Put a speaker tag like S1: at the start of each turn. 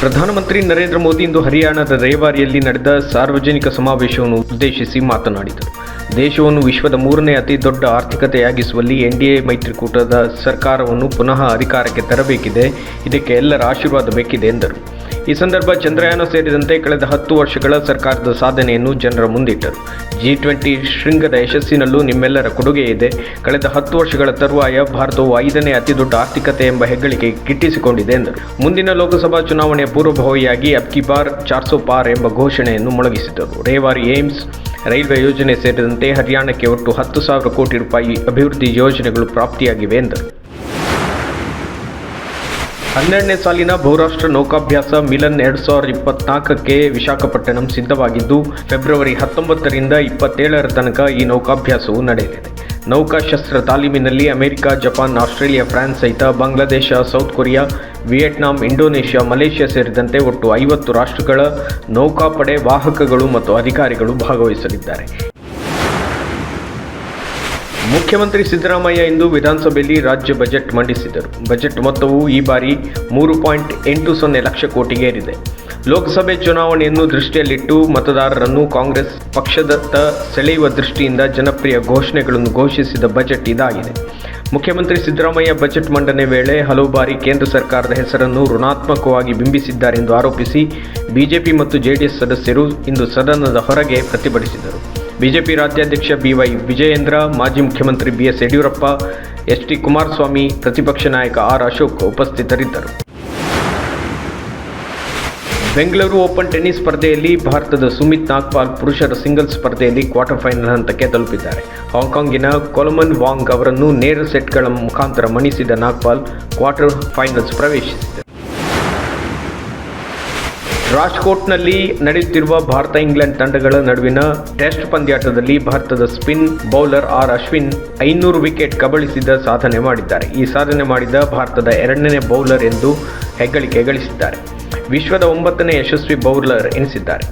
S1: ಪ್ರಧಾನಮಂತ್ರಿ ನರೇಂದ್ರ ಮೋದಿ ಇಂದು ಹರಿಯಾಣದ ರೇವಾರಿಯಲ್ಲಿ ನಡೆದ ಸಾರ್ವಜನಿಕ ಸಮಾವೇಶವನ್ನು ಉದ್ದೇಶಿಸಿ ಮಾತನಾಡಿದರು. ದೇಶವನ್ನು ವಿಶ್ವದ 3ನೇ ಅತಿ ದೊಡ್ಡ ಆರ್ಥಿಕತೆಯಾಗಿಸುವಲ್ಲಿ ಎನ್ಡಿಎ ಮೈತ್ರಿಕೂಟದ ಸರ್ಕಾರವನ್ನು ಪುನಃ ಅಧಿಕಾರಕ್ಕೆ ತರಬೇಕಿದೆ. ಇದಕ್ಕೆ ಎಲ್ಲರ ಆಶೀರ್ವಾದ ಬೇಕಿದೆ ಎಂದರು. ಈ ಸಂದರ್ಭ ಚಂದ್ರಯಾನ ಸೇರಿದಂತೆ ಕಳೆದ 10 ವರ್ಷಗಳ ಸರ್ಕಾರದ ಸಾಧನೆಯನ್ನು ಜನರ ಮುಂದಿಟ್ಟರು. G20 ಶೃಂಗದ ಯಶಸ್ಸಿನಲ್ಲೂ ನಿಮ್ಮೆಲ್ಲರ ಕೊಡುಗೆ ಇದೆ. ಕಳೆದ 10 ವರ್ಷಗಳ ತರುವಾಯ ಭಾರತವು 5ನೇ ಅತಿದೊಡ್ಡ ಆರ್ಥಿಕತೆ ಎಂಬ ಹೆಗ್ಗಳಿಕೆ ಗಿಟ್ಟಿಸಿಕೊಂಡಿದೆ ಎಂದರು. ಮುಂದಿನ ಲೋಕಸಭಾ ಚುನಾವಣೆಯ ಪೂರ್ವಭಾವಿಯಾಗಿ ಅಬ್ ಕಿ ಬಾರ್ 400 ಪಾರ್ ಎಂಬ ಘೋಷಣೆಯನ್ನು ಮೊಳಗಿಸಿದರು. ರೇವಾರಿ ಏಮ್ಸ್ ರೈಲ್ವೆ ಯೋಜನೆ ಸೇರಿದಂತೆ ಹರಿಯಾಣಕ್ಕೆ ಒಟ್ಟು 10,000 ಕೋಟಿ ರೂಪಾಯಿ ಅಭಿವೃದ್ಧಿ ಯೋಜನೆಗಳು ಪ್ರಾಪ್ತಿಯಾಗಿವೆ ಎಂದರು. 12ನೇ ಸಾಲಿನ ಬಹುರಾಷ್ಟ್ರ ನೌಕಾಭ್ಯಾಸ ಮಿಲನ್ 2024ಕ್ಕೆ ವಿಶಾಖಪಟ್ಟಣಂ ಸಿದ್ಧವಾಗಿದ್ದು, ಫೆಬ್ರವರಿ 19ರಿಂದ 27ರ ತನಕ ಈ ನೌಕಾಭ್ಯಾಸವು ನಡೆಯಲಿದೆ. ನೌಕಾಶಸ್ತ್ರ ತಾಲೀಮಿನಲ್ಲಿ ಅಮೆರಿಕ, ಜಪಾನ್, ಆಸ್ಟ್ರೇಲಿಯಾ, ಫ್ರಾನ್ಸ್ ಸಹಿತ Bangladesh, south Korea, Vietnam, Indonesia, Malaysia ಸೇರಿದಂತೆ ಒಟ್ಟು 50 ರಾಷ್ಟ್ರಗಳ ನೌಕಾಪಡೆ ವಾಹಕಗಳು ಮತ್ತು ಅಧಿಕಾರಿಗಳು ಭಾಗವಹಿಸಲಿದ್ದಾರೆ. ಮುಖ್ಯಮಂತ್ರಿ ಸಿದ್ದರಾಮಯ್ಯ ಇಂದು ವಿಧಾನಸಭೆಯಲ್ಲಿ ರಾಜ್ಯ ಬಜೆಟ್ ಮಂಡಿಸಿದರು. ಬಜೆಟ್ ಮೊತ್ತವು ಈ ಬಾರಿ 3.80 ಲಕ್ಷ ಕೋಟಿಗೇರಿದೆ. ಲೋಕಸಭೆ ಚುನಾವಣೆಯನ್ನು ದೃಷ್ಟಿಯಲ್ಲಿಟ್ಟು ಮತದಾರರನ್ನು ಕಾಂಗ್ರೆಸ್ ಪಕ್ಷದತ್ತ ಸೆಳೆಯುವ ದೃಷ್ಟಿಯಿಂದ ಜನಪ್ರಿಯ ಘೋಷಣೆಗಳನ್ನು ಘೋಷಿಸಿದ ಬಜೆಟ್ ಇದಾಗಿದೆ. ಮುಖ್ಯಮಂತ್ರಿ ಸಿದ್ದರಾಮಯ್ಯ ಬಜೆಟ್ ಮಂಡನೆ ವೇಳೆ ಹಲವು ಬಾರಿ ಕೇಂದ್ರ ಸರ್ಕಾರದ ಹೆಸರನ್ನು ಋಣಾತ್ಮಕವಾಗಿ ಬಿಂಬಿಸಿದ್ದಾರೆಂದು ಆರೋಪಿಸಿ ಬಿಜೆಪಿ ಮತ್ತು ಜೆಡಿಎಸ್ ಸದಸ್ಯರು ಇಂದು ಸದನದ ಹೊರಗೆ ಪ್ರತಿಭಟಿಸಿದರು. ಬಿಜೆಪಿ ರಾಜ್ಯಾಧ್ಯಕ್ಷ BY ವಿಜಯೇಂದ್ರ, ಮಾಜಿ ಮುಖ್ಯಮಂತ್ರಿ BS ಯಡಿಯೂರಪ್ಪ, ST ಕುಮಾರಸ್ವಾಮಿ, ಪ್ರತಿಪಕ್ಷ ನಾಯಕ R ಅಶೋಕ್ ಉಪಸ್ಥಿತರಿದ್ದರು. ಬೆಂಗಳೂರು ಓಪನ್ ಟೆನ್ನಿಸ್ ಸ್ಪರ್ಧೆಯಲ್ಲಿ ಭಾರತದ ಸುಮಿತ್ ನಾಗ್ಪಾಲ್ ಪುರುಷರ ಸಿಂಗಲ್ಸ್ ಸ್ಪರ್ಧೆಯಲ್ಲಿ ಕ್ವಾರ್ಟರ್ ಫೈನಲ್ ಹಂತಕ್ಕೆ ತಲುಪಿದ್ದಾರೆ. ಹಾಂಕಾಂಗಿನ ಕೊಲಮನ್ ವಾಂಗ್ ಅವರನ್ನು ನೇರ ಸೆಟ್ಗಳ ಮುಖಾಂತರ ಮಣಿಸಿದ ನಾಗ್ಪಾಲ್ ಕ್ವಾರ್ಟರ್ ಫೈನಲ್ಸ್ ಪ್ರವೇಶಿಸಿದರು. ರಾಜ್ಕೋಟ್ನಲ್ಲಿ ನಡೆಯುತ್ತಿರುವ ಭಾರತ-ಇಂಗ್ಲೆಂಡ್ ತಂಡಗಳ ನಡುವಿನ ಟೆಸ್ಟ್ ಪಂದ್ಯಾಟದಲ್ಲಿ ಭಾರತದ spin bowler R Ashwin 500 wicket ಕಬಳಿಸಿದ ಸಾಧನೆ ಮಾಡಿದ್ದಾರೆ. ಈ ಸಾಧನೆ ಮಾಡಿದ ಭಾರತದ 2ನೇ ಬೌಲರ್ ಎಂದು ಹೆಗ್ಗಳಿಕೆ ಗಳಿಸಿದ್ದಾರೆ. ವಿಶ್ವದ 9ನೇ ಯಶಸ್ವಿ ಬೌಲರ್ ಎನಿಸಿದ್ದಾರೆ.